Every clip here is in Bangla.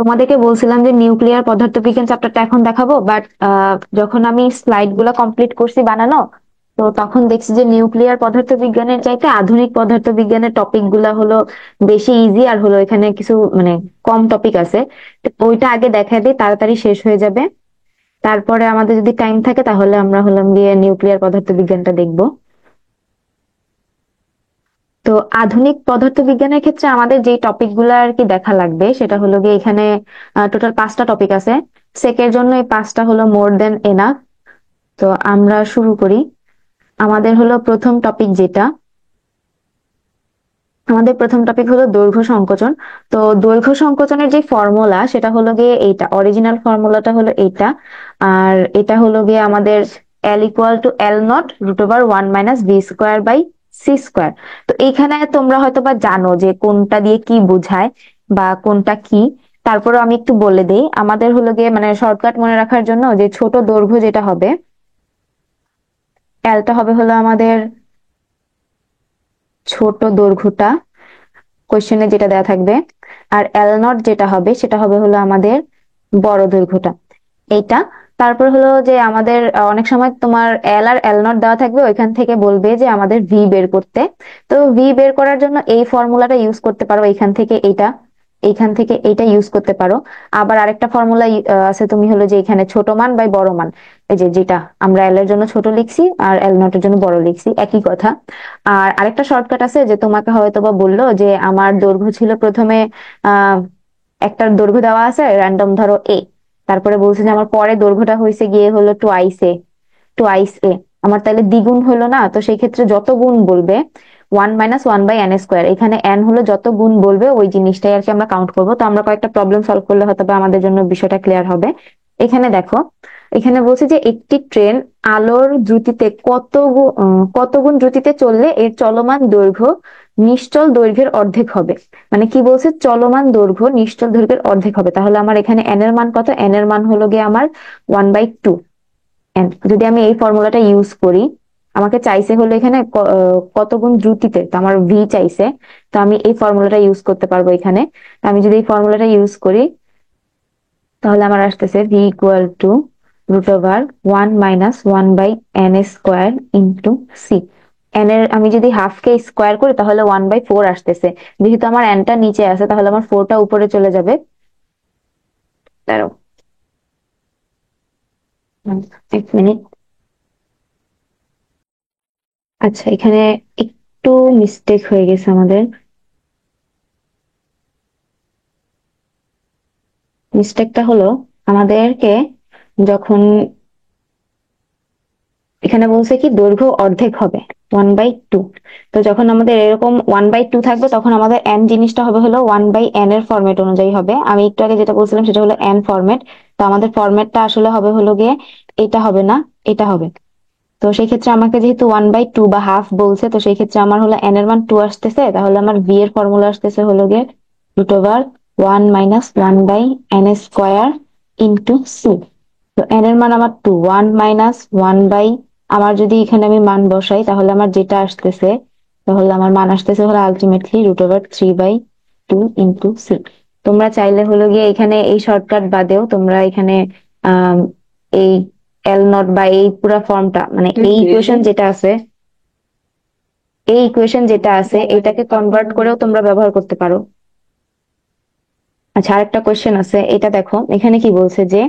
তোমাদেরকে বলছিলাম যে নিউক্লিয়ার পদার্থবিজ্ঞান চ্যাপ্টারটা এখন দেখাবো, বাট যখন আমি স্লাইড গুলো কমপ্লিট করছি বানানো, তো তখন দেখছি যে নিউক্লিয়ার পদার্থবিজ্ঞানের চাইতে আধুনিক পদার্থবিজ্ঞানের টপিক গুলা হলো বেশি ইজি, আর হলো এখানে কিছু মানে কম টপিক আছে। তো ওইটা আগে দেখাই দিই, তাড়াতাড়ি শেষ হয়ে যাবে। তারপরে আমাদের যদি টাইম থাকে তাহলে আমরা হলাম গিয়ে নিউক্লিয়ার পদার্থবিজ্ঞানটা দেখবো। তো আধুনিক পদার্থবিজ্ঞানের ক্ষেত্রে আমাদের যে টপিক গুলো আর কি দেখা লাগবে সেটা হলো গিয়ে এখানে টোটাল 5টা টপিক আছে। সেকের জন্য এই 5টা হলো মোর দেন এনাফ। তো আমরা শুরু করি। আমাদের হলো প্রথম টপিক যেটা, আমাদের প্রথম টপিক হলো দৈর্ঘ্য সংকোচন। তো দৈর্ঘ্য সংকোচনের যে ফর্মুলা সেটা হলো গিয়ে এইটা, অরিজিনাল ফর্মুলাটা হলো এইটা। আর এটা হলো গিয়ে আমাদের L equal to L not root over 1 - v² by c²। তো এইখানে তোমরা হয়তো বা জানো যে কোনটা দিয়ে কি বোঝায় বা কোনটা কি। তারপরে আমি একটু বলে দেই, আমাদের হলো গিয়ে মানে শর্টকাট মনে রাখার জন্য যে ছোট দৈর্ঘ্য যেটা হবে, এলটা হবে হলো আমাদের ছোট দৈর্ঘ্যটা, কোশ্চেনে যেটা দেওয়া থাকবে। আর এল নট যেটা হবে সেটা হবে হলো আমাদের বড় দৈর্ঘ্যটা, এইটা। তারপর হলো যে আমাদের অনেক সময় তোমার এল আর এল নট দেওয়া থাকবে, ওইখান থেকে বলবে যে আমাদের ভি বের করতে। তো ভি বের করার জন্য এই ফর্মুলাটা ইউজ করতে পারো, এইখান থেকে এইটা ইউজ করতে পারো। আবার আরেকটা ফর্মুলা আছে, তুমি হলো যে এখানে ছোট মান বাই বড় মান, এই যে যেটা আমরা এল এর জন্য ছোট লিখছি আর এল নট এর জন্য বড় লিখছি, একই কথা। আর আরেকটা শর্টকাট আছে যে তোমাকে হয়তো বা বললো যে আমার দৈর্ঘ্য ছিল প্রথমে আহ একটা দৈর্ঘ্য দেওয়া আছে র্যান্ডম, ধরো এ। তারপরে বলছে যে আমার পরে দৈর্ঘ্যটা হয়েছে গিয়ে হলো টু আইস এ। আমার তাহলে দ্বিগুণ হলো না? তো সেই ক্ষেত্রে যত গুণ বলবে 1 - 1/n², এখানে n হলো যত গুণ বলবে ওই জিনিসটাই আর কি আমরা কাউন্ট করবো। তো আমরা কয়েকটা প্রবলেম সলভ করলে হয়তো বা আমাদের জন্য বিষয়টা ক্লিয়ার হবে। এখানে দেখো, এখানে বলছে যে একটি ট্রেন আলোর দ্রুতিতে কত গুণ দ্রুতিতে চললে এর চলমান দৈর্ঘ্য নিশ্চল দৈর্ঘ্যের অর্ধেক হবে। মানে কি বলছে, চলমান দৈর্ঘ্য নিশ্চল দৈর্ঘ্যের অর্ধেক হবে। তাহলে আমার এখানে এন এর মান কত? এন এর মান হলো গিয়ে আমার 1/2 এন। যদি আমি এই ফর্মুলাটা ইউজ করি, আমাকে চাইছে হলো এখানে কত গুণ দ্রুতিতে, তো আমার ভি চাইছে। তো আমি এই ফর্মুলাটা ইউজ করতে পারবো এখানে। তো আমি যদি এই ফর্মুলাটা ইউজ করি তাহলে আমার আসতেছে V equal to root over 1 - 1/n² into C. N এর আমি যদি হাফ কে স্কোয়ার করি তাহলে 1/4 আসতেছে। যেহেতু আমার এনটা নিচে আছে তাহলে আমার ফোরটা উপরে চলে যাবে। দাঁড়াও, 1 মিনিট। আচ্ছা, এখানে একটু মিস্টেক হয়ে গেছে আমাদের। মিস্টেকটা হলো আমাদেরকে যখন এখানে বলছে কি দৈর্ঘ্য অর্ধেক হবে 1/2, তো যখন আমাদের এরকম 1/2 থাকবে তখন আমাদের এন জিনিসটা হবে হলো 1/n এর ফরম্যাট অনুযায়ী হবে। আমি একটু আগে যেটা বলছিলাম সেটা হলো এন ফরম্যাট। তো আমাদের ফরম্যাটটা আসলে হবে হলো গিয়ে এটা হবে না, এটা হবে। তো সেই ক্ষেত্রে আমাকে যেহেতু 1/2 বা হাফ বলছে, তো সেই ক্ষেত্রে আমার হলো এন এর মান 2 আসতেছে। তাহলে আমার ভি এর ফর্মুলা আসতেছে হলো গিয়ে root over 1 - 1/n² into C. তো এন এর মান আমার 2, 1 - 1 বাই, আমার যদি এখানে আমি মান বসাই তাহলে আমার যেটা আসতেছে, তাহলে আমার মান আসতেছে হলো ultimately root over 3/2 into C. তোমরা চাইলে হলো গিয়ে এখানে এই শর্টকাট বাদেও তোমরা এখানে আহ এই এল নট বা এই পুরা ফর্মটা মানে এই ইকুয়েশন যেটা আছে এটাকে কনভার্ট করেও তোমরা ব্যবহার করতে পারো। আচ্ছা, আরেকটা কোয়েশ্চেন আছে, এটা দেখো এখানে কি বলছে যে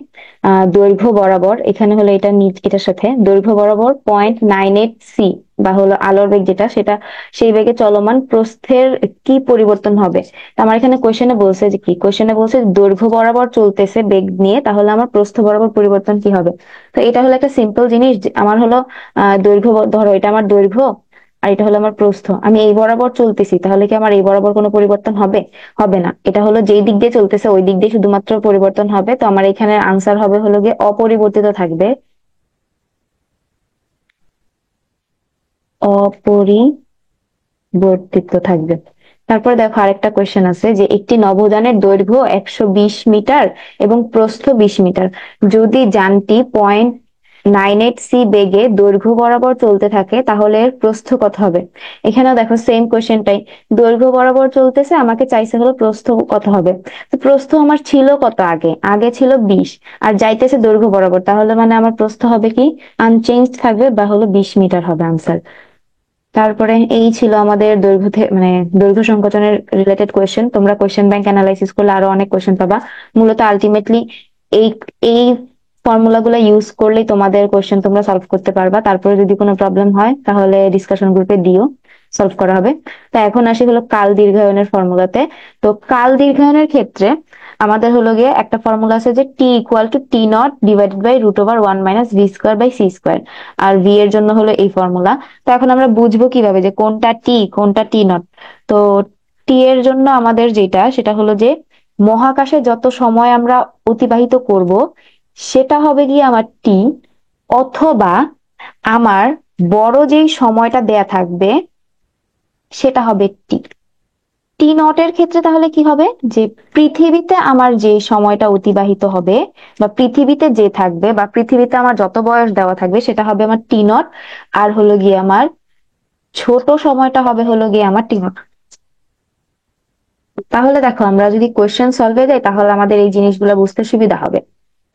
দৈর্ঘ্য বরাবর, এখানে হলো এটা এটার সাথে দৈর্ঘ্য বরাবর 0.98 সি বা হলো আলোর বেগ যেটা, সেটা সেই বেগে চলমান প্রস্থের কি পরিবর্তন হবে। তো আমার এখানে কোয়েশ্চেনে বলছে যে কি, কোয়েশ্চেনে বলছে দৈর্ঘ্য বরাবর চলতেছে বেগ নিয়ে, তাহলে আমার প্রস্থ বরাবর পরিবর্তন কি হবে। তো এটা হলো একটা সিম্পল জিনিস যে আমার হলো দৈর্ঘ্য, ধরো এটা আমার দৈর্ঘ্য আর এটা হলো আমার প্রস্থ, আমি এই বরাবর চলতেছি, তাহলে কি আমার এই বরাবর কোনো পরিবর্তন হবে? হবে না। এটা হলো যেই দিক দিয়ে চলতেছে ওই দিক দিয়ে শুধুমাত্র পরিবর্তন হবে। তো আমার এখানে আনসার হবে হলো গিয়ে অপরিবর্তিত থাকবে, অপরিবর্তিত থাকবে। তারপর দেখো আরেকটা কোয়েশ্চেন আছে যে একটি নভোযানের দৈর্ঘ্য 120 মিটার এবং প্রস্থ 20 মিটার। যদি যানটি 980 বেগে দৈর্ঘ্য বরাবর চলতে থাকে তাহলে এর প্রস্থ কত হবে? এখানেও দেখো সেম কোয়েশ্চেনটাই, দৈর্ঘ্য বরাবর চলতেছে, আমাকে চাইছে হলো প্রস্থ কত হবে। তো প্রস্থ আমার ছিল কত আগে, আগে ছিল 20, আর যাইতেছে দৈর্ঘ্য বরাবর, তাহলে মানে আমার প্রস্থ হবে কি আনচেঞ্জ থাকবে, বা হলো 20 মিটার হবে আনসার। তারপরে এই ছিল আমাদের দৈর্ঘ্য মানে দৈর্ঘ্য সংকোচনের রিলেটেড কোয়েশ্চেন। তোমরা কোয়েশ্চেন ব্যাংক অ্যানালাইসিস করলে আরো অনেক কোয়েশ্চেন পাবা। মূলত আলটিমেটলি এই এই ফর্মুলা গুলো ইউজ করলেই তোমাদের কোয়েশ্চেন তোমরা সলভ করতে পারবা। তারপরে যদি কোনো প্রবলেম হয় তাহলে ডিসকাশন গ্রুপে দিও, সলভ করা হবে। তো এখন আসি হলো কাল দীর্ঘায়নের ফর্মুলাতে। তো কাল দীর্ঘায়নের ক্ষেত্রে আমাদের হলো গিয়ে একটা ফর্মুলা আছে যে T equal to T not divided by root over 1 - v² by c², আর ভি এর জন্য হলো এই ফর্মুলা। তো এখন আমরা বুঝবো কিভাবে যে কোনটা টি কোনটা টি নট। তো টি এর জন্য আমাদের যেটা সেটা হলো যে মহাকাশে যত সময় আমরা অতিবাহিত করব সেটা হবে গিয়ে আমার টি, অথবা আমার বড় যেই সময়টা দেয়া থাকবে সেটা হবে টি। টি নটের ক্ষেত্রে তাহলে কি হবে, যে পৃথিবীতে আমার যে সময়টা অতিবাহিত হবে বা পৃথিবীতে যে থাকবে বা পৃথিবীতে আমার যত বয়স দেওয়া থাকবে সেটা হবে আমার টি নট, আর হলো গিয়ে আমার ছোট সময়টা হবে হলো গিয়ে আমার টি নট। তাহলে দেখো আমরা যদি কোয়েশ্চেন সলভে যাই তাহলে আমাদের এই জিনিসগুলো বুঝতে সুবিধা হবে।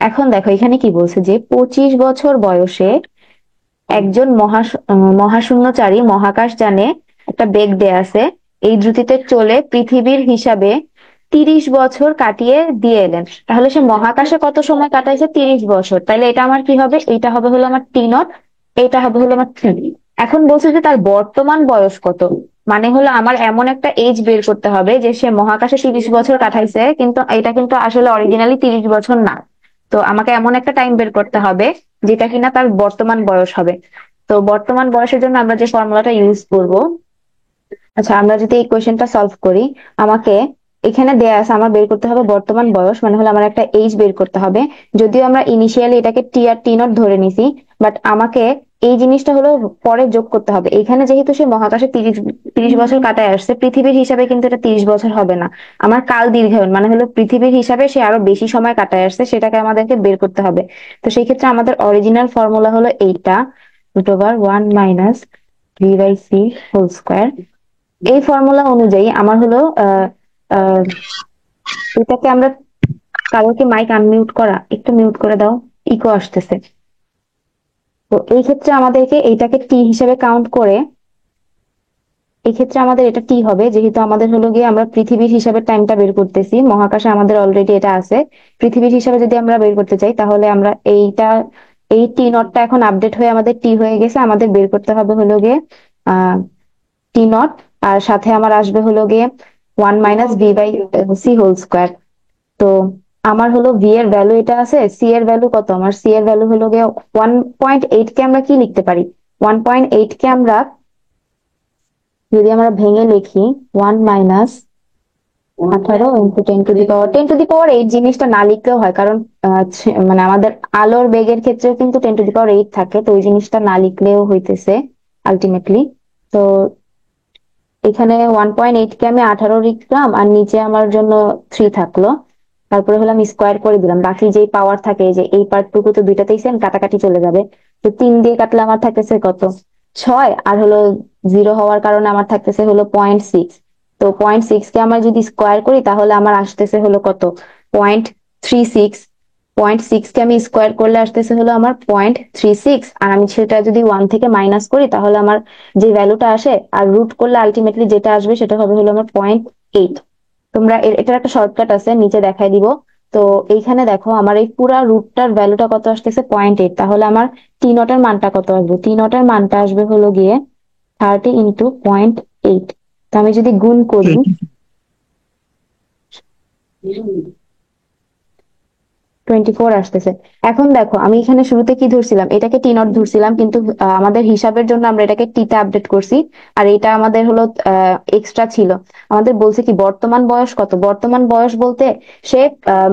এখন দেখো এখানে কি বলছে যে 25 বছর বয়সে একজন মহাশূন্যচারী মহাকাশযানে একটা বেগ দেয়া আছে, এই দ্রুতিতে চলে পৃথিবীর হিসাবে 30 বছর কাটিয়ে দিয়ে এলেন। তাহলে সে মহাকাশে কত সময় কাটাইছে? 30 বছর। তাহলে এটা আমার কি হবে? এটা হবে হলো আমার টি নট, এটা হবে হলো আমার টি। এখন বলছে যে তার বর্তমান বয়স কত, মানে হলো আমার এমন একটা এজ বের করতে হবে যে সে মহাকাশে 30 বছর কাটাইছে, কিন্তু এটা কিন্তু আসলে অরিজিনালি 30 বছর না। তো আমাকে এমন একটা টাইম বের করতে হবে যেটা কিনা তার বর্তমান বয়স হবে। তো বর্তমান বয়সের জন্য আমরা যে ফর্মুলাটা ইউজ করব, আচ্ছা আমরা যদি এই কোয়েশ্চেনটা সলভ করি, আমাকে এখানে দেয়া আছে আমার বের করতে হবে বর্তমান বয়স, মানে হলো আমার একটা এইজ বের করতে হবে। যদিও আমরা ইনিশিয়ালি এটাকে টি আর টি নট ধরে নিছি, বাট আমাকে এই জিনিসটা হলো পরে যোগ করতে হবে। এখানে যেহেতু সে মহাকাশে 30 বছর কাটায় আসছে, পৃথিবীর হিসাবে কিন্তু এটা 30 বছর হবে না। আমার কাল দীর্ঘায়ন মানে হলো পৃথিবীর হিসাবে সে আরো বেশি সময় কাটায় আসছে, সেটাকে আমাদেরকে বের করতে হবে। তো সেই ক্ষেত্রে আমাদের অরিজিনাল ফর্মুলা হলো এইটা, √1 - v/c² এই ফর্মুলা অনুযায়ী আমার হলো আহ এটাকে আমরা, কারোকে মাইক আনমিউট করা, একটু মিউট করে দাও, ইকো আসতেছে। তো এই ক্ষেত্রে আমাদেরকে এইটাকে টি হিসেবে কাউন্ট করে, এই ক্ষেত্রে আমাদের এটা টি হবে, যেহেতু আমাদের হলো গিয়ে আমরা পৃথিবীর হিসাবে টাইমটা বের করতেছি, মহাকাশে আমাদের অলরেডি এটা আছে। পৃথিবীর হিসাবে যদি আমরা বের করতে চাই তাহলে আমরা এই টি নটটা এখন আপডেট হয়ে আমাদের টি হয়ে গেছে, আমাদের বের করতে হবে হলো গিয়ে টি নট, আর সাথে আমার আসবে হলো গিয়ে 1 - v/c²। তো আমার হলো ভি এর ভ্যালু এটা আছে, সি এর ভ্যালু কত? আমার সি এর ভ্যালু হলো গিয়ে 1.8 কে আমরা কি লিখতে পারি? 1.8 কে আমরা যদি আমরা ভেঙে লিখি 1 - 18 × 10⁻⁸ জিনিসটা না লিখলেও হয়, কারণ মানে আমাদের আলোর বেগের ক্ষেত্রে কিন্তু 10⁸ থাকে, তো ওই জিনিসটা না লিখলেও হইতেছে আলটিমেটলি। তো এখানে 1.8 কে আমি 18 লিখলাম, আর নিচে আমার জন্য 3 থাকলো। তারপরে হলো আমি স্কোয়ার করে দিলাম, বাকি যেই পাওয়ার থাকে যে এই পার্টটুকু তো দুইটাতেই সেম, কাটাকাটি চলে যাবে। তো 3 দিয়ে কাটলে আমার থাকতেছে কত? 6। আর হলো 0 হওয়ার কারণে আমার থাকতেছে হলো 0.6। তো 0.6 কে আমরা যদি স্কোয়ার করি তাহলে আমার আসতেছে হলো কত? 0.36। 0.6 কে আমি স্কোয়ার করলে আসতেছে হলো আমার 0.36, আর আমি সেটা যদি 1 থেকে মাইনাস করি তাহলে আমার যে ভ্যালুটা আসে আর রুট করলে আলটিমেটলি যেটা আসবে সেটা হবে হলো আমার 0.8। তোমরা এটার একটা শর্টকাট আছে, নিচে দেখাই দিব। তো এইখানে দেখো আমার এই পুরা রুটটার ভ্যালুটা কত আসতেছে? 0.8। তাহলে আমার টি নটের মানটা কত আসবে? টি নটের মানটা আসবে হলো গিয়ে 30 × 0.8। তো আমি যদি গুণ করি, 24 আসতেছে। এখন দেখো আমি এখানে শুরুতে কি ধরছিলাম, এটাকে টি নট ধরছিলাম, কিন্তু আমাদের হিসাবের জন্য আমরা এটাকে টিতে আপডেট করছি, আর এটা আমাদের হলো এক্সট্রা ছিল। আমাদের বলছে কি বর্তমান বয়স কত? বর্তমান বয়স বলতে সে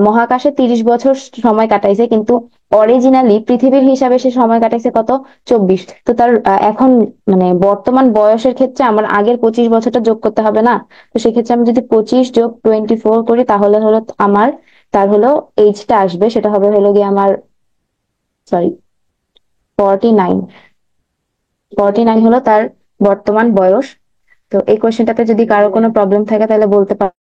মহাকাশে 30 বছর সময় কাটাইছে, কিন্তু অরিজিনালি পৃথিবীর হিসাবে সে সময় কাটাইছে কত? 24। তো তার এখন মানে বর্তমান বয়সের ক্ষেত্রে আমার আগের 25 বছরটা যোগ করতে হবে না? তো সেক্ষেত্রে আমি যদি 25 যোগ 24 করি তাহলে হলো আমার তার হলো এইজটা আসবে, সেটা হবে হলো গিয়ে আমার, সরি, 49। 49 হলো তার বর্তমান বয়স। তো এই কোয়েশ্চেনটাতে যদি কারো কোনো প্রবলেম থাকে তাহলে বলতে পারো।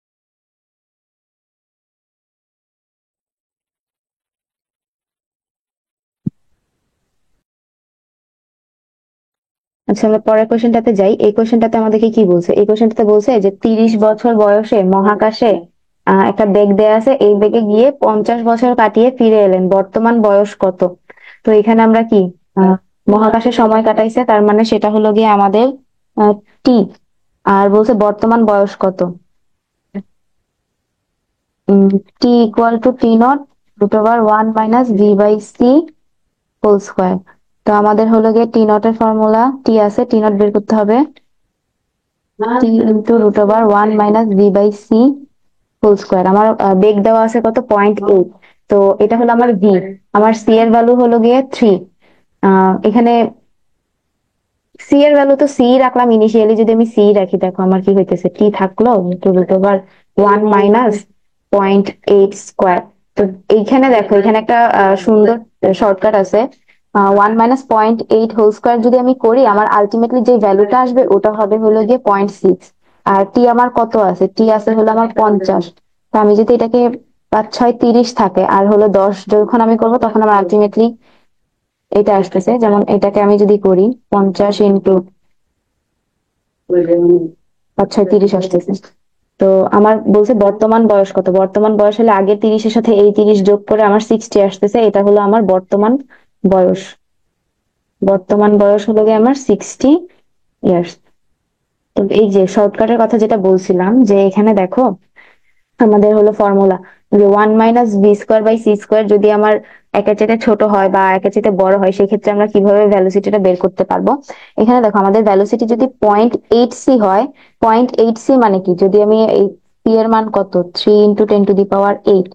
আচ্ছা, আমরা পরের কোয়েশ্চেনটাতে যাই। এই কোয়েশ্চেনটাতে আমাদেরকে কি বলছে? এই কোয়েশ্চেনটাতে বলছে যে 30 বছর বয়সে মহাকাশে একটা বেগ দেয়া আছে, এই বেগে গিয়ে 50 বছর কাটিয়ে ফিরে এলেন, বর্তমান বয়স কত? তো এখানে আমরা কি আহ, মহাকাশে সময় কাটাইছে, তার মানে সেটা হলো গিয়ে আমাদের টি। আর বলছে বর্তমান বয়স কত? T equal to T not root over 1 - v/c whole square. তো আমাদের হলো গিয়ে টি নট এর ফর্মুলা, টি আছে, টি নট বের করতে হবে, T into root over 1 - v/c whole square. আমার বেগ দেওয়া আছে কত? 0.8। তো এটা হলো আমার ভি। আমার সি এর ভ্যালু হলো গিয়ে 3। এখানে সি এর ভ্যালু তো সি রাখলাম ইনিশিয়ালি। যদি আমি সি রাখি, দেখো আমার কি হইতেছে, টি থাকলো ইন্টু রুট ওভার 1 - 0.8 স্কোয়ার। তো এইখানে দেখো, এখানে একটা সুন্দর শর্টকাট আছে। 1 - 0.8 হোল স্কোয়ার যদি আমি করি, আমার আলটিমেটলি যে ভ্যালুটা আসবে ওটা হবে হলো গিয়ে 0.6। আর টি আমার কত আছে? টি আছে হলো আমার 50। তো আমি যদি এটাকে 5 × 6 = 30 থাকে, আর হলো 10 যখন আমি করবো তখন আমার আলটিমেটলি এটা আসতেছে। যেমন এটাকে আমি যদি করি 50 ইন্টু 5 × 6 = 30 আসতেছে। তো আমার বলছে বর্তমান বয়স কত? বর্তমান বয়স হলে আগের 30-এর সাথে এই 30 যোগ করে আমার 60 আসতেছে। এটা হলো আমার বর্তমান বয়স। বর্তমান বয়স হলো গিয়ে আমার 60 ইয়ার্স। তো এই যে শর্টকাটের কথা যেটা বলছিলাম, যে এখানে দেখো আমাদের হলো ফর্মুলা যে 1 - v² / c² যদি আমার একের চাইতে ছোট হয় বা একের চাইতে বড় হয়, সেক্ষেত্রে আমরা কিভাবে ভ্যালোসিটিটা বের করতে পারবো? এখানে দেখো, আমাদের ভ্যালোসিটি যদি 0.8c হয়, 0.8c মানে কি? যদি আমি এই c এর মান কত, 3 × 10⁸, 3 × 8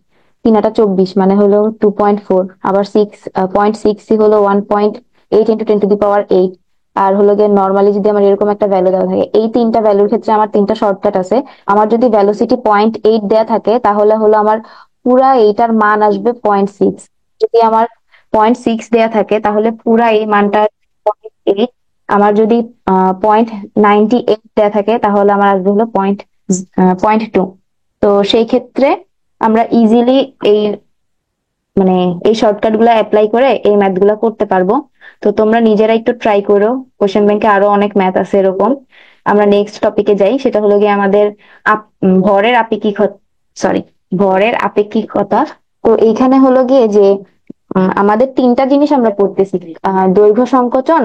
= 24, মানে হলো 2.4। আবার 0.6c হলো 1.8 × 10⁸। আর হলো গিয়ে নর্মালি যদি আমার এরকম একটা ভ্যালু দেওয়া থাকে, এই তিনটা ভ্যালুর ক্ষেত্রে আমার তিনটা শর্টকাট আছে। আমার যদি ভ্যালোসিটি 0.8 দেয়া থাকে, তাহলে হলো আমার পুরা এইটার মান আসবে 0.6। যদি আমার 0.6 দেয়া থাকে, তাহলে পুরা এই মানটা 0.8। আমার যদি 0.98 দেয়া থাকে, তাহলে আমার আসবে হলো 0.2। তো সেই ক্ষেত্রে আমরা ইজিলি এই মানে এই শর্টকাট গুলা অ্যাপ্লাই করে এই ম্যাথ গুলা করতে পারবো। তো তোমরা নিজেরা একটু ট্রাই করো। কোশ্চেন ব্যাংকে আরো অনেক ম্যাথ আছে এরকম। আমরা নেক্সট টপিকে যাই, সেটা হলো গিয়ে আমাদের ভরের আপেক্ষিক, সরি, ভরের আপেক্ষিকতা। তো এইখানে হলো গিয়ে যে আমাদের তিনটা জিনিস আমরা পড়তেছি, দৈর্ঘ্য সংকোচন,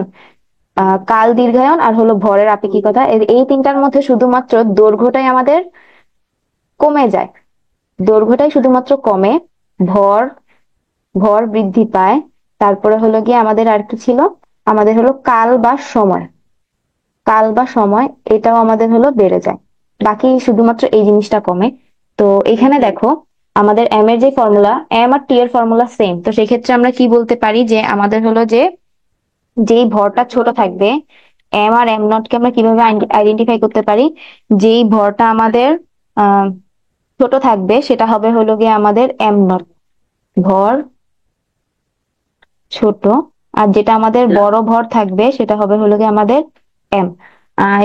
কাল দীর্ঘায়ন, আর হলো ভরের আপেক্ষিকতা। এই তিনটার মধ্যে শুধুমাত্র দৈর্ঘ্যটাই আমাদের কমে যায়, দৈর্ঘ্যটাই শুধুমাত্র কমে, ভর ভর বৃদ্ধি পায়। তারপরে হলো গিয়ে আমাদের আর কি ছিল, আমাদের হলো কাল বা সময়, কাল বা সময় এটাও আমাদের হলো বেড়ে যায়। বাকি শুধুমাত্র এই জিনিসটা কমে। তো এখানে দেখো, আমাদের এম এর যে ফর্মুলা, এম আর টি এর ফর্মুলা সেম। তো সেই ক্ষেত্রে আমরা কি বলতে পারি, যে আমাদের হলো যে যেই ভরটা ছোট থাকবে, এম আর এম নট কে আমরা কিভাবে আইডেন্টিফাই করতে পারি? যেই ভরটা আমাদের আহ ছোট থাকবে, সেটা হবে হলো গিয়ে আমাদের এম নট, ভর ছোট। আর যেটা আমাদের বড় ভর থাকবে, সেটা হবে হলো গিয়ে আমাদের এম।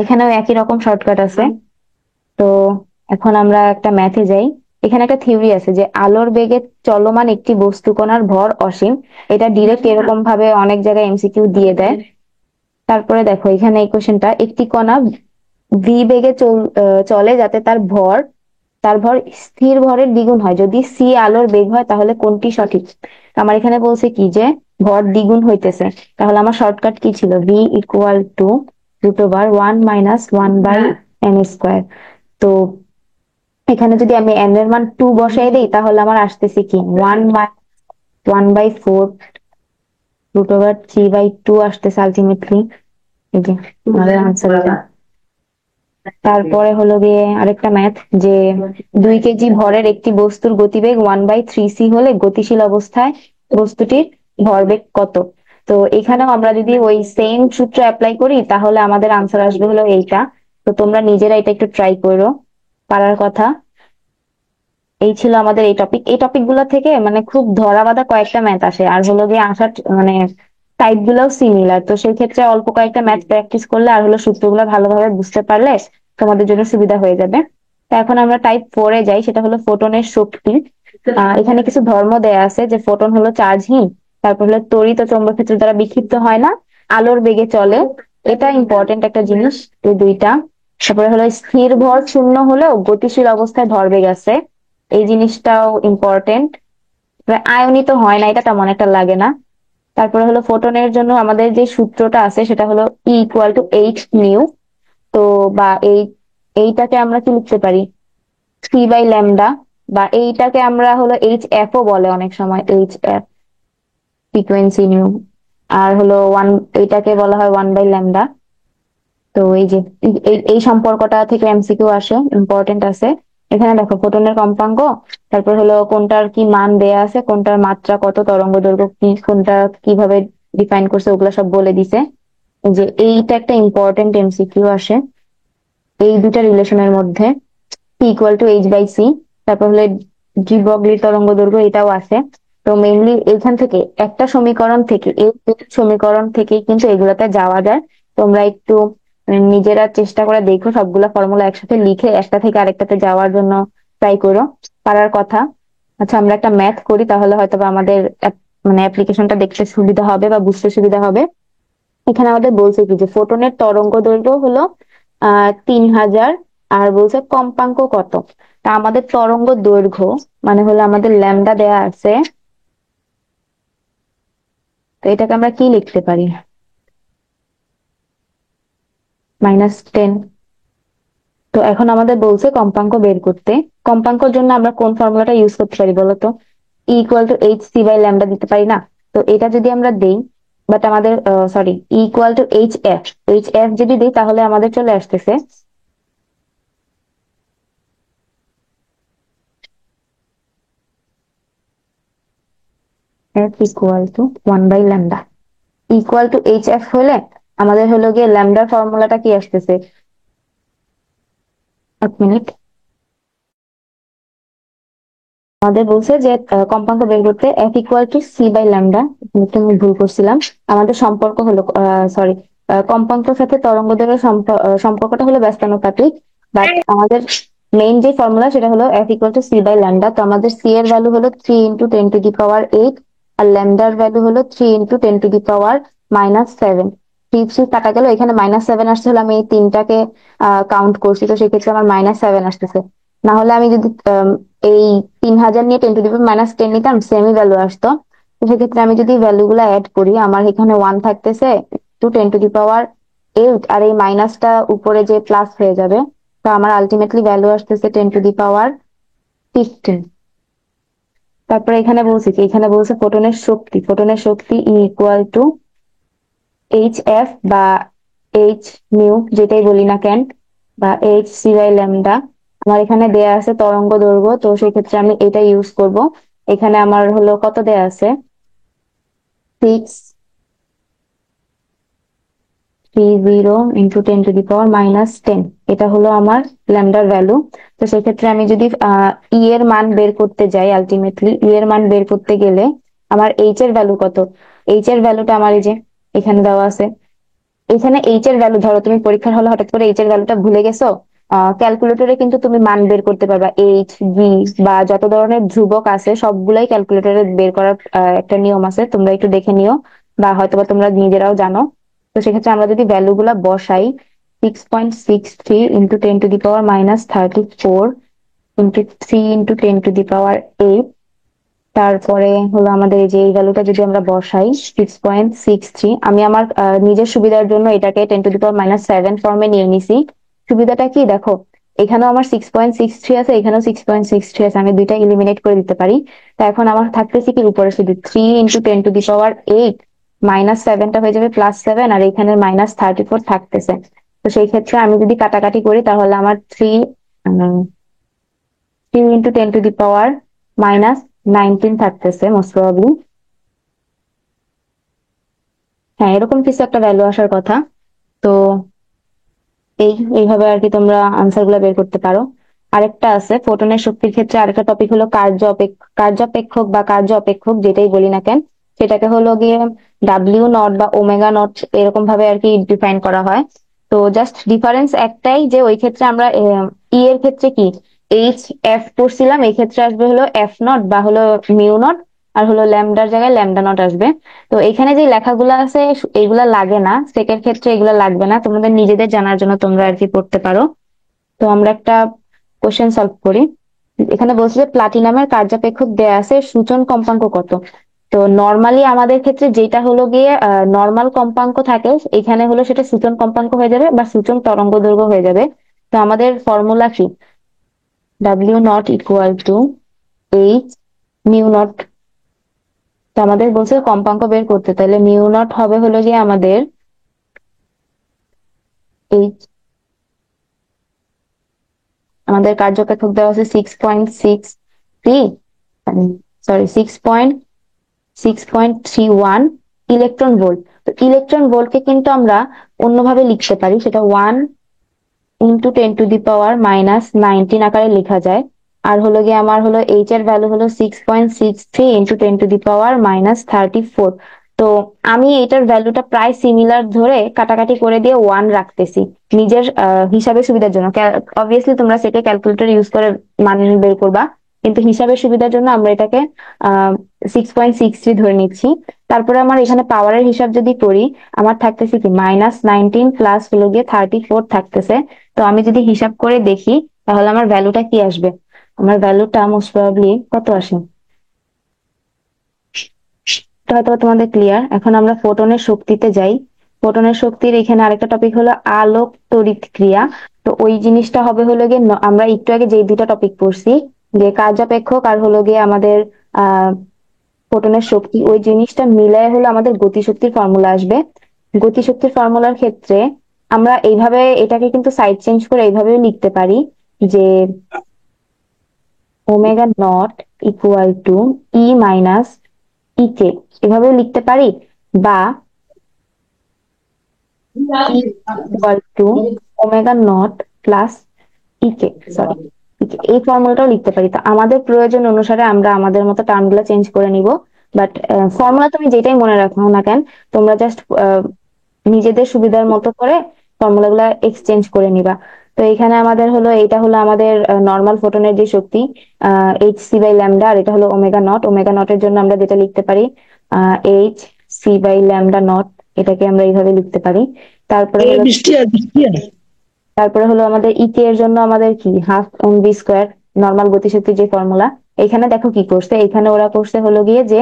এখানেও একই রকম শর্টকাট আছে। তো এখন আমরা একটা ম্যাথে যাই। এখানে একটা থিওরি আছে যে আলোর বেগে চলমান একটি বস্তু কণার ভর অসীম। এটা ডিরেক্ট এরকম ভাবে অনেক জায়গায় এমসিকিউ দিয়ে দেয়। তারপরে দেখো, এখানে এই কোশ্চেনটা, একটি কণা ভি বেগে চলে যাতে তার ভর স্থির ভরের দ্বিগুণ হয়। যদি সি আলোর বেগ হয়, তাহলে কোনটি সঠিক? আমার এখানে বলছে কি, যে ভর দ্বিগুণ হইতেছে। তাহলে আমার শর্টকাট কি ছিল? V equal to root over 1 - 1/n²। তো এখানে যদি আমি n এর মান 2 বসাই দিই, তাহলে আমার আসতেছে কি, 1/4 রুট ওভার 3/2 আসতেছে আলটিমেটলি। এই যে আমাদের আনসার এটা। তারপরে হলো গিয়ে আরেকটা ম্যাথ, যে 2 কেজি ভরের একটি বস্তুর গতিবেগ 1/3c হলে গতিশীল অবস্থায় বস্তুটির ভরবেগ কত? তো এখানেও আমরা যদি ওই সেম সূত্র অ্যাপ্লাই করি, তাহলে আমাদের আনসার আসবে হলো এইটা। তো তোমরা নিজেরা এটা একটু ট্রাই করো, পারার কথা। এই ছিল আমাদের এই টপিক। এই টপিক গুলো থেকে মানে খুব ধরা বাঁধা কয়েকটা ম্যাথ আসে, আর হলো গিয়ে আসার মানে টাইপ গুলাও সিমিলার, তো সেই ক্ষেত্রে অল্প কয়েকটা ম্যাথ প্র্যাকটিস করলে আর হলো সূত্রগুলো ভালোভাবে বুঝতে পারলে তোমাদের জন্য সুবিধা হয়ে যাবে। তো এখন আমরা টাইপ 4-এ যাই, সেটা হলো ফোটনের শক্তি। এখানে কিছু ধর্ম দেয়া আছে যে ফোটন হলো চার্জহীন, তারপর হলো তড়িৎ ও চৌম্বক ক্ষেত্র দ্বারা বিক্ষিপ্ত হয় না, আলোর বেগে চলে, এটা ইম্পর্টেন্ট একটা জিনিস এই দুইটা। তারপরে হলো স্থির ভর শূন্য হলেও গতিশীল অবস্থায় ভরবেগ আছে, এই জিনিসটাও ইম্পর্টেন্ট। আয়নিত হয় না, এটা তেমন একটা লাগে না। তারপরে হলো ফোটনের জন্য আমাদের যে সূত্রটা আছে সেটা হলো E = H μ। তো বা এইটাকে আমরা কি লিখতে পারি, c/λ, বা এইটাকে আমরা হলো HF ও বলে অনেক সময়, HF, ফ্রিকোয়েন্সি নিউ। আর হলো ওয়ান, এইটাকে বলা হয় 1/λ। তো এই যে এই সম্পর্কটা থেকে এমসিকিউ আসে, ইম্পর্টেন্ট আছে। এখানে দেখো ফোটনের কম্পাঙ্ক, তারপর হলো কোনটার কি মান দেয়া আছে, কোনটার মাত্রা কত, তরঙ্গ দৈর্ঘ্য কি, কোনটা কিভাবে ডিফাইন করছে, ওগুলা সব বলে দিছে। এই যে এইটা একটা ইম্পর্টেন্ট এমসিকিউ আসে এই দুটা রিলেশনের মধ্যে, P = H/c। তারপর হলো ডি ব্রগলির তরঙ্গ দৈর্ঘ্য, এটাও আছে। তো মেইনলি এখান থেকে একটা সমীকরণ থেকে, এই দুটো সমীকরণ থেকেই কিন্তু এগুলাতে যাওয়া যায়। তোমরা একটু নিজেরা চেষ্টা করে দেখো, সবগুলা ফর্মুলা একসাথে লিখে একটা থেকে আরেকটাতে যাওয়ার জন্য ট্রাই করো, পারার কথা। আচ্ছা, আমরা একটা ম্যাথ করি, তাহলে হয়তো বা আমাদের মানে অ্যাপ্লিকেশনটা দেখতে সুবিধা হবে বা বুঝতে সুবিধা হবে। এখানে আমাদের বলছে কি যে ফোটনের তরঙ্গ দৈর্ঘ্য হলো 3000, আর বলছে কম্পাঙ্ক কত। তা আমাদের তরঙ্গ দৈর্ঘ্য মানে হলো আমাদের ল্যামডা দেয়া আছে, তো এটাকে আমরা কি লিখতে পারি, -10। তো এখন আমাদের বলছে কম্পাঙ্ক বের করতে। কম্পাঙ্কর জন্য আমরা কোন ফর্মুলাটা ইউজ করতে পারি বলতো, E = Hc/λ দিতে পারি না? তো এটা যদি আমরা দেই, বাট আমাদের সরি, E = Hf, Hf যদি দিই তাহলে আমাদের চলে আসতেছে F = 1/λ। Hf হলে আমাদের হলো গিয়ে ল্যামডার ফর্মুলাটা কি আসতেছে, এক মিনিট। আমাদের বলছে যে কম্পাঙ্ক বের করতে F = C/λ। একটু আমি ভুল করছিলাম। আমাদের সম্পর্ক হলো সরি, কম্পাঙ্কের সাথে তরঙ্গ দৈর্ঘ্যের সম্পর্কটা হলো ব্যস্তানুপাতিক, বাট আমাদের মেইন যে ফর্মুলা সেটা হলো F = C/λ। তো আমাদের C এর ভ্যালু হলো 3 × 10⁸, আর ল্যামডার ভ্যালু হলো 3 × 10⁻⁷। 3 কাটা গেল, এখানে -7 আসছে, হলো আমি এই তিনটাকে কাউন্ট করছি, তো সেক্ষেত্রে আমার -7 আসতেছে। না হলে আমি যদি এই 3000 নিয়ে 10⁻10 নিতাম, সেমই ভ্যালু আসতো। তো সেক্ষেত্রে আমি যদি ভ্যালু গুলা অ্যাড করি, আমার এখানে 1 থাকতেছে, 10⁸, আর এই মাইনাসটা উপরে যে প্লাস হয়ে যাবে। তো আমার আলটিমেটলি ভ্যালু আসতেছে 10⁻15। তারপরে এখানে বলছি কি, এখানে বলছে ফোটনের শক্তি E = Hf বা H μ, যেটাই বলি না কেন, বা Hc/λ। আমার এখানে দেয়া আছে তরঙ্গ দৈর্ঘ্য, তো সেই ক্ষেত্রে আমি এটা ইউজ করব। এখানে আমার হলো কত দেয়া আছে, 630 × 10⁻10। এটা হলো আমার ল্যামডার ভ্যালু। তো সেক্ষেত্রে আমি যদি ই এর মান বের করতে যাই, আলটিমেটলি ই এর মান বের করতে গেলে আমার এইচ এর ভ্যালু কত, এইচ এর ভ্যালুটা আমার এই যে এখানে দেওয়া আছে। এখানে এইচ এর ভ্যালু, ধরো তুমি পরীক্ষার হলে হঠাৎ করে এইচ এর ভ্যালুটা ভুলে গেছো, ক্যালকুলেটরে কিন্তু তুমি মান বের করতে পারবা, এইচ, ভি বা যত ধরনের ধ্রুবক আছে সবগুলাই ক্যালকুলেটরে বের করার একটা নিয়ম আছে, তোমরা একটু দেখে নিও, বা হয়তোবা তোমরা নিজেরাও জানো। তো সেক্ষেত্রে আমরা যদি ভ্যালু গুলা বসাই, 6.63 × 10⁻34 3 × 10⁸8, তারপরে হলো আমাদের এই যে এই ভ্যালুটা যদি আমরা বসাই 6.63, আমি আমার নিজের সুবিধার জন্য এটাকে 10⁻⁷ ফর্মে নিয়ে নিছি। সুবিধাটা কি দেখো, এখানেও আমার 6.63 আছে, এখানেও 6.63 আছে, আমি দুইটা ইলিমিনেট করে দিতে পারি। তা এখন আমার থাকতেছে কি উপরে শুধু 3 × 10⁸ -7টা হয়ে যাবে +7, আর এখানে -34 থাকতেছে। তো সেই ক্ষেত্রে আমি যদি কাটাকাটি করি তাহলে আমার 3 × 10⁻⁻19 থাকতেছে মোস্ট প্রবাবলি। হ্যাঁ, এরকম কিছু একটা ভ্যালু আসার কথা। তো এইভাবে আর কি তোমরা আনসার গুলা বের করতে পারো। আরেকটা আছে ফোটনের শক্তির ক্ষেত্রে, আরেকটা টপিক হলো কার্য অপেক্ষক বা কার্য অপেক্ষক, যেটাই বলি না কেন। সেটাকে হলো গিয়ে ডাব্লিউ নট বা ওমেগা নট এরকম ভাবে আর কি ডিফাইন করা হয়। তো জাস্ট ডিফারেন্স একটাই, যে ওই ক্ষেত্রে আমরা ই এর ক্ষেত্রে কি এইচ এফ পড়ছিলাম, এই ক্ষেত্রে আসবে হলো এফ নট বা হলো মিউ নট, আর হলো ল্যামডার জায়গায় ল্যামডা নট আসবে। তো এখানে যে লেখাগুলো আছে এইগুলা লাগে না, সেকের ক্ষেত্রে এগুলা লাগবে না, তোমাদের নিজেদের জানার জন্য তোমরা আর কি পড়তে পারো। তো আমরা একটা কোশ্চেন সলভ করি। এখানে বলছে যে প্লাটিনামের কার্যাপেক্ষক দেয়া আছে, সূচন কম্পাঙ্ক কত। তো নর্মালি আমাদের ক্ষেত্রে যেটা হলো গিয়ে নর্মাল কম্পাঙ্ক থাকে, এখানে হলো সেটা সূচন কম্পাঙ্ক হয়ে যাবে বা সূচন তরঙ্গ দৈর্ঘ্য হয়ে যাবে। তো আমাদের ফর্মুলা কি, W not equal two H mu not. তো আমাদের বলছে কম্পাঙ্ক বের করতে, তাহলে মিউ নট হবে হলো গিয়ে আমাদের এইচ, আমাদের কার্যপেক্ষক দেওয়া আছে 6.63, সরি 6.31 ইলেকট্রন ভোল্ট। তো ইলেকট্রন ভোল্টকে কিন্তু আমরা অন্যভাবে লিখতে পারি, সেটা 1 × 10⁻⁻19 আকারে লেখা যায়। আর হলো গিয়ে আমার হলো এইচ এর ভ্যালু হলো 6.63 × 10⁻34। তো আমি এটার ভ্যালুটা প্রায় সিমিলার ধরে কাটাকাটি করে দিয়ে 1 রাখতেছি নিজের হিসাবের সুবিধার জন্য। অবভিয়াসলি তোমরা সেটা ক্যালকুলেটর ইউজ করে মান বের করবা, কিন্তু হিসাবের সুবিধার জন্য আমরা এটাকে 6.63 ধরে নিচ্ছি। তারপরে আমার এখানে পাওয়ারের হিসাব যদি করি, আমার থাকতেছে কি -19 প্লাস হলো গিয়ে 34 থাকতেছে। তো আমি যদি হিসাব করে দেখি তাহলে আমার ভ্যালুটা কি আসবে, আমার ভ্যালুটা মোস্ট প্রবাবলি কত আসে, এটা হয়তো তোমাদের ক্লিয়ার। এখন আমরা ফোটনের শক্তিতে যাই। ফোটনের শক্তির এখানে আরেকটা টপিক হলো আলোক তড়িৎ ক্রিয়া। তো ওই জিনিসটা হবে হলো গিয়ে আমরা একটু আগে যে দুটা টপিক পড়ছি, যে কার্যাপেক্ষক আর হলো গিয়ে আমাদের আহ ফোটনের শক্তি, ওই জিনিসটা মিলায় হলো আমাদের গতিশক্তির ফর্মুলা আসবে। গতিশক্তির ফর্মুলার ক্ষেত্রে আমরা এইভাবে এটাকে কিন্তু সাইড চেঞ্জ করে এইভাবেও লিখতে পারি যে omega not equal to E minus E K, এভাবেও লিখতে পারি। বা E equal to omega not plus E K, sorry E K, এই ফর্মুলাটাও লিখতে পারি। তো আমাদের প্রয়োজন অনুসারে আমরা আমাদের মতো টার্মগুলো চেঞ্জ করে নিব। বাট ফর্মুলা তুমি যেটাই মনে রাখো না কেন, তোমরা জাস্ট নিজেদের সুবিধার মতো করে ফর্মুলা গুলা এক্সচেঞ্জ করে নিবা। তো এখানে আমাদের হলো, এটা হলো আমাদের নর্মাল ফোটনের যে শক্তি এইচ সি বাই ল্যামডা, আর এটা হলো ওমেগা নট। ওমেগা নটের জন্য আমরা যেটা লিখতে পারি H C by lambda naught, এটাকে আমরা এইভাবে লিখতে পারি। তারপরে হলো তারপরে হলো আমাদের ইকে এর জন্য আমাদের কি half M V square, normal গতিশক্তির যে ফর্মুলা। এখানে দেখো কি করছে, এখানে ওরা করছে হলো গিয়ে যে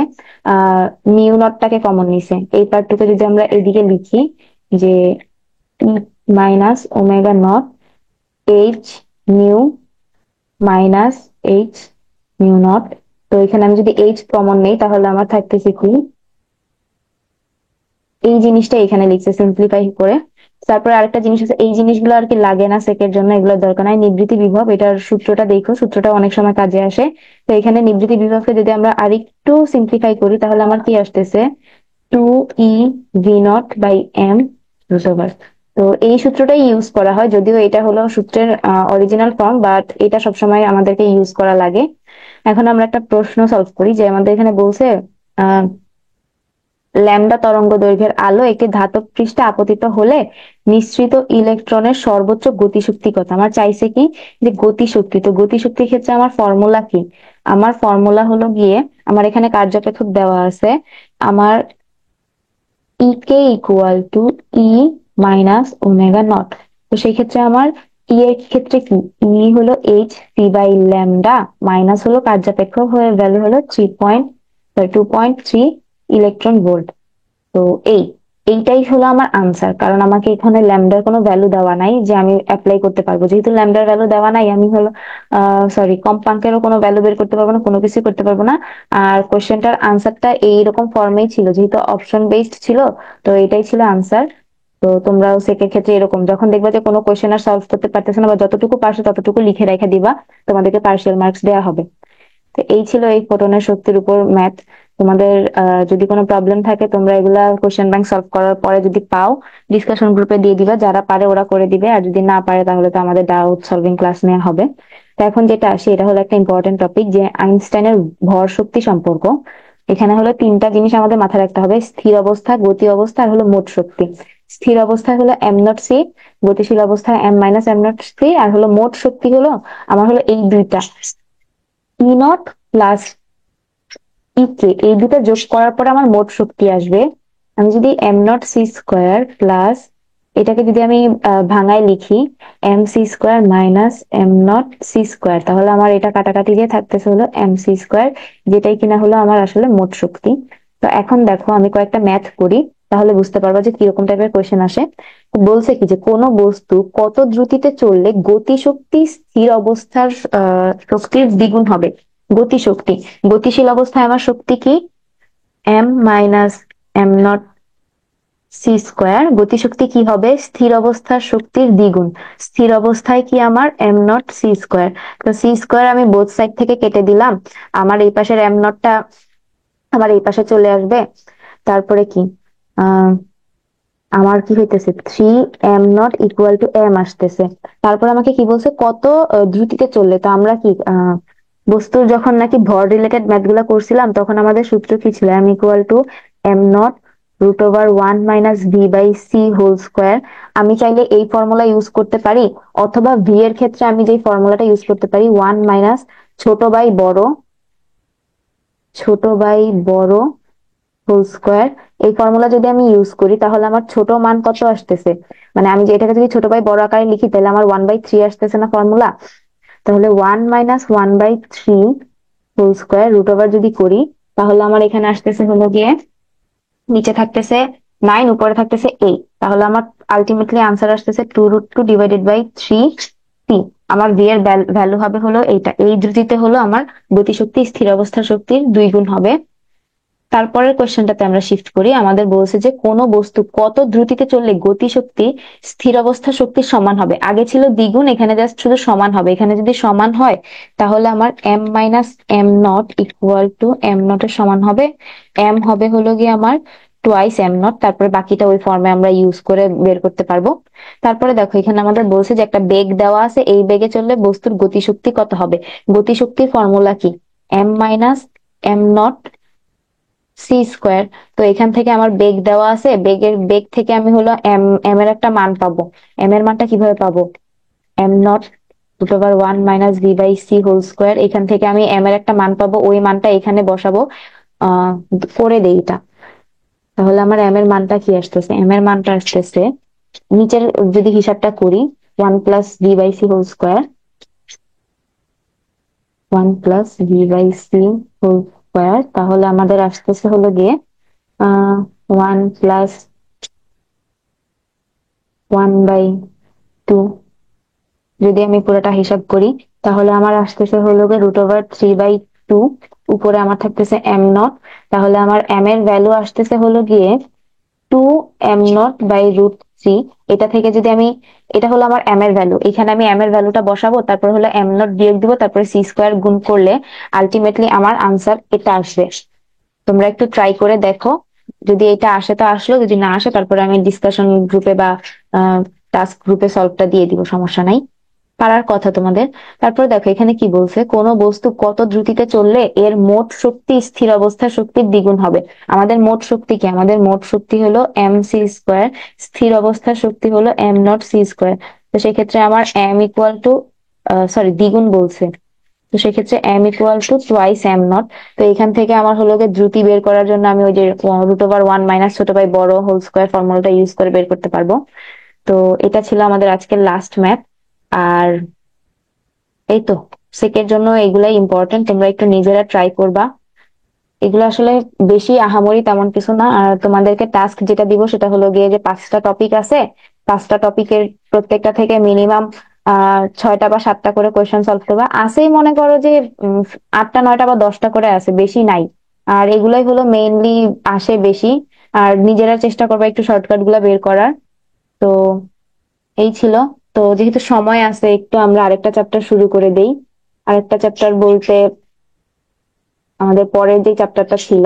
মিউ নটটাকে কমন নিছে। এই পার্টটুকু যদি আমরা এদিকে লিখি যে minus omega not H mu minus H mu not. তো এখানে আমি যদি এইচ কমন নেই তাহলে আমার থাকতেছে কি, এই জিনিসটা এখানে লিখছে সিম্পলিফাই করে। তারপরে আরেকটা জিনিস আছে, এই জিনিসগুলো আর কি লাগে না সেকের জন্য, এগুলোর দরকার নাই। নিবৃত্তি বিভব, এটার সূত্রটা দেখো, সূত্রটা অনেক সময় কাজে আসে। তো এখানে নিবৃত্তি বিভবকে যদি আমরা আরেকটু সিম্পলিফাই করি তাহলে আমার কি আসতেছে 2e v0/m রুট ওভার। তো এই সূত্রটাই ইউজ করা হয়, যদিও এটা হলো সূত্রের অরিজিনাল ফর্ম, বাট এটা সবসময় আমাদেরকে ইউজ করা লাগে। এখন আমরা একটা প্রশ্ন সলভ করি, যে আমাদের এখানে বলছে আহ ল্যামডা তরঙ্গ দৈর্ঘ্যের আলো একটি ধাতব পৃষ্ঠে আপতিত হলে নিঃসৃত ইলেকট্রনের সর্বোচ্চ গতিশক্তি কত। আমার চাইছে কি যে গতিশক্তি। তো গতিশক্তির ক্ষেত্রে আমার ফর্মুলা কি, আমার ফর্মুলা হলো গিয়ে, আমার এখানে কার্যপেক্ষক দেওয়া আছে, আমার E K equal to E minus omega not. তো সেই ক্ষেত্রে আমার ই এর ক্ষেত্রে কি, ই হলো H C by lambda, minus হলো কার্যপেক্ষক হয়ে ভ্যালু হলো 2.3 ইলেকট্রন ভোল্ট। তো এইটাই হলো আমার আনসার, কারণ আমাকে এখানে ল্যামডার কোনো ভ্যালু দেওয়া নাই যে আমি অ্যাপ্লাই করতে পারবো। যেহেতু ল্যামডার ভ্যালু দেওয়া নাই, আমি হলো সরি কম্পাঙ্কেরও কোনো ভ্যালু বের করতে পারবো না, কোনো কিছু করতে পারবো না। আর কোশ্চেনটার আনসারটা এইরকম ফর্মেই ছিল, যেহেতু অপশন বেসড ছিল। তো এটাই ছিল আনসার। তো তোমরাও সেকের ক্ষেত্রে এরকম যখন দেখবা যে কোনো কোশ্চেন আর সলভ করতে পারতেছে না, বা যতটুকু পারছো ততটুকু লিখে রেখে দিবা, তোমাদেরকে পার্সিয়াল মার্কস দেওয়া হবে। তো এই ছিল এই ফোটনের শক্তির উপর ম্যাথ। তোমাদের যদি কোনো প্রবলেম থাকে তোমরা এগুলা কোশ্চেন ব্যাংক সলভ করার পরে যদি পাও ডিসকাশন গ্রুপে দিয়ে দিবা, যারা পারে ওরা করে দিবে, আর যদি না পারে তাহলে তো আমাদের ডাউট সলভিং ক্লাস নেওয়া হবে। তো এখন যেটা আসে এটা হলো একটা ইম্পর্টেন্ট টপিক, যে আইনস্টাইনের ভর শক্তি সম্পর্ক। এখানে হলো তিনটা জিনিস আমাদের মাথায় রাখতে হবে, স্থির অবস্থা, গতি অবস্থা আর হলো মোট শক্তি। স্থির অবস্থায় হলো এম নট সি, গতিশীল অবস্থায় M minus M not C, আর হলো মোট শক্তি হলো আমার হলো এই দুইটা, ই নট প্লাস ই কে, এই দুটো যোগ করার পর আমার মোট শক্তি আসবে। আমি যদি M not C square plus, এটাকে যদি আমি ভাঙায় লিখি, M C square minus M not C square, তাহলে আমার এটা কাটাকাটি দিয়ে থাকতেছে হলো এম সি স্কোয়ার, যেটাই কিনা হলো আমার আসলে মোট শক্তি। তো এখন দেখো আমি কয়েকটা ম্যাথ করি, তাহলে বুঝতে পারবো যে কিরকম টাইপের কোয়েশ্চেন আসে। বলছে কি যে কোনো বস্তু কত দ্রুতিতে চললে গতিশক্তি স্থির অবস্থার শক্তির দ্বিগুণ হবে। গতিশক্তি, গতিশীল অবস্থায় আমার শক্তি কি, M minus M not C square, গতিশক্তি কি হবে, স্থির অবস্থার শক্তির দ্বিগুণ। স্থির অবস্থায় কি আমার এম নট সি স্কোয়ার, তো সি স্কোয়ার আমি বোথ সাইড থেকে কেটে দিলাম, আমার এই পাশের এম নটটা আমার এই পাশে চলে আসবে। তারপরে কি আহ আমার কি হইতেছে, 3m0 = m আসতেছে। তারপর আমাকে কি বলছে, কত দ্রুতিতে চললে, তো আমরা কি বস্তুর যখন নাকি ভর রিলেটেড ম্যাথ গুলা করছিলাম তখন আমাদের সূত্র কি ছিল, m=√1 - v/c²। আমি চাইলে এই ফর্মুলা ইউজ করতে পারি, অথবা ভি এর ক্ষেত্রে আমি যে ফর্মুলাটা ইউজ করতে পারি, 1 মাইনাস ছোট বাই বড়, ছোট বাই বড় হোল স্কোয়ার। এই ফর্মুলা যদি আমি ইউজ করি তাহলে আমার ছোট মান কত আসতেছে, মানে আমি যে এটাকে যদি ছোট বাই বড় আকারে লিখি তাহলে আমার 1/3 আসতেছে না ফর্মুলা। তাহলে 1 - 1/3 হোল স্কোয়ার রুট ওভার যদি করি, তাহলে আমার এখানে আসতেছে হলো গিয়ে, নিচে থাকতেছে 9, উপরে থাকতেছে 8, তাহলে আমার আলটিমেটলি আনসার আসতেছে 2√2/3 টি। আমার ভি এর ভ্যালু হবে হলো এইটা, এই দ্রুতিতে হলো আমার গতিশক্তি স্থির অবস্থা শক্তির 2 গুণ হবে। তারপরের কোশ্চেনটাতে আমরা শিফট করি, আমাদের বলছে যে কোন বস্তু কত দ্রুতিতে চললে গতিশক্তি স্থির অবস্থা শক্তির সমান হবে। আগে ছিল দ্বিগুণ, এখানে জাস্ট শুধু সমান হবে। এখানে যদি সমান হয় তাহলে আমার M minus M naught equal to M naught এর সমান হবে, এম হবে হলো গিয়ে আমার টুয়াইস এম নট, তারপরে বাকিটা ওই ফর্মে আমরা ইউজ করে বের করতে পারবো। তারপরে দেখো এখানে আমাদের বলছে যে একটা বেগ দেওয়া আছে, এই বেগে চললে বস্তুর গতিশক্তি কত হবে। গতিশক্তির ফর্মুলা কি, M minus M not C square. তো এখান থেকে আমার বেগ দেওয়া আছে, বেগ থেকে আমি হলো এম এম এর একটা মান পাবো। এম এর মানটা কিভাবে পাবো, m0√1 - v/c² এখান থেকে আমি এম এর একটা মান পাবো, ওই মানটা এখানে বসাবো। আহ করে দেই এটা, তাহলে আমার এম এর মানটা কি আসতেছে, এম এর মানটা আসতেছে, নিচের যদি হিসাবটা করি, 1 + v/c², 1 + v/c², তাহলে আমাদের আসতেছে হলো গিয়ে 1 + 1/2। যদি আমি পুরোটা হিসাব করি তাহলে আমার আসতেছে হলো গিয়ে √3/2, উপরে আমার থাকতেছে এম নট, তাহলে আমার এম এর ভ্যালু আসতেছে হলো গিয়ে 2m0/√3। এটা থেকে যদি আমি, এটা হলো আমার এম এর ভ্যালু, এখানে আমি এম এর ভ্যালুটা বসাবো, তারপর হলো এম নট বিয়োগ দিব, তারপরে সি স্কোয়ার গুণ করলে আলটিমেটলি আমার আনসার এটা আসবে। তোমরা একটু ট্রাই করে দেখো, যদি এটা আসে তো আসলো, যদি না আসে তারপরে আমি ডিসকাশন গ্রুপে বা টাস্ক গ্রুপে সলভটা দিয়ে দিব, সমস্যা নাই, পারার কথা তোমাদের। তারপর দেখো এখানে কি বলছে, কোন বস্তু কত দ্রুতিতে চললে এর মোট শক্তি স্থির অবস্থার শক্তির দ্বিগুণ হবে। আমাদের মোট শক্তি কি, আমাদের মোট শক্তি হলো এম সি স্কোয়ার, স্থির অবস্থার শক্তি হলো এম নট সি স্কোয়ার। তো সেক্ষেত্রে আমার এম ইকুয়াল টু, সরি দ্বিগুণ বলছে, তো সেক্ষেত্রে m = 2/2 m0। তো এখান থেকে আমার হলো গিয়ে দ্রুতি বের করার জন্য আমি ওই যে √1 - ছোট বাই বড় হোল স্কোয়ার ফর্মুলাটা ইউজ করে বের করতে পারবো। তো এটা ছিল আমাদের আজকের লাস্ট ম্যাথ। আর এই তো, সেকের জন্য এগুলাই ইম্পর্টেন্ট, তোমরা একটু নিজেরা ট্রাই করবা। এগুলো আসলে বেশি আহামরি তেমন কিছু না। আর তোমাদেরকে টাস্ক যেটা দিব সেটা হলো গিয়ে যে 5টা টপিক আছে, 5টা টপিকের প্রত্যেকটা থেকে মিনিমাম 6টা বা 7টা করে কোয়েশ্চেন সলভ করবা। আসেই মনে করো যে 8টা 9টা বা 10টা করে আছে, বেশি নাই। আর এগুলাই হলো মেইনলি আসে বেশি। আর নিজেরা চেষ্টা করবা একটু শর্টকাট গুলা বের করার। তো এই ছিল। তো যেহেতু সময় আছে, একটু আমরা আরেকটা চ্যাপ্টার শুরু করে দেই। আরেকটা চ্যাপ্টার বলতে আমাদের পরের যে চ্যাপ্টারটা ছিল,